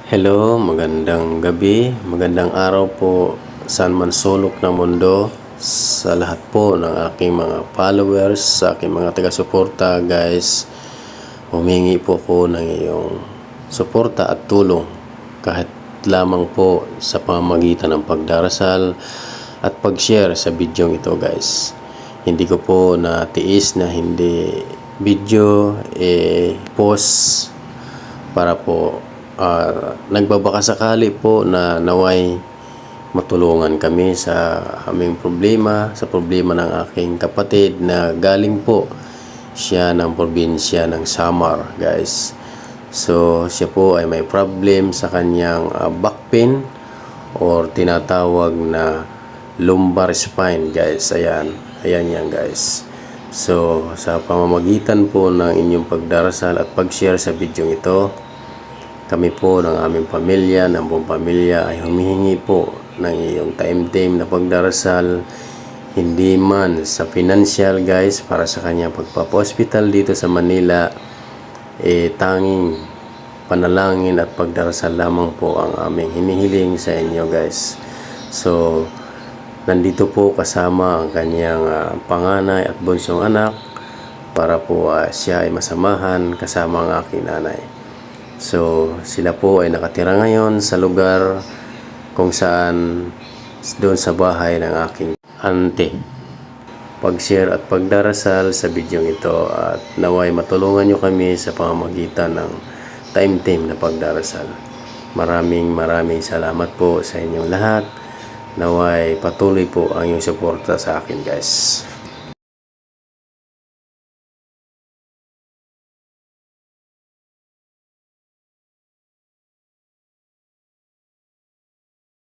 Hello, magandang gabi, magandang araw po saan man sulok ng mundo sa lahat po ng aking mga followers, sa aking mga taga-suporta guys. Humingi po ko ng iyong suporta at tulong kahit lamang po sa pamamagitan ng pagdarasal at pag-share sa video ito guys. Hindi ko po natiis na hindi video post para po nagbabaka sakali po na naway matulungan kami sa aming problema, sa problema ng aking kapatid na galing po siya ng probinsya ng Samar guys. So siya po ay may problem sa kanyang back pain or tinatawag na lumbar spine guys. Ayan yan guys. So sa pamamagitan po ng inyong pagdarasal at pag-share sa video ito, kami po ng aming pamilya, ng buong pamilya ay humihingi po ng iyong time na pagdarasal, hindi man sa financial guys para sa kanyang pagpapa-hospital dito sa Manila, tanging panalangin at pagdarasal lamang po ang aming hinihiling sa inyo guys. So nandito po kasama ang kanyang panganay at bunsong anak para po siya ay masamahan kasama ang aking nanay. So sila po ay nakatira ngayon sa lugar kung saan doon sa bahay ng aking auntie. Pag-share at pagdarasal sa video ito at naway matulungan nyo kami sa pamamagitan ng time na pagdarasal. Maraming salamat po sa inyong lahat. Naway patuloy po ang inyong suporta sa akin guys.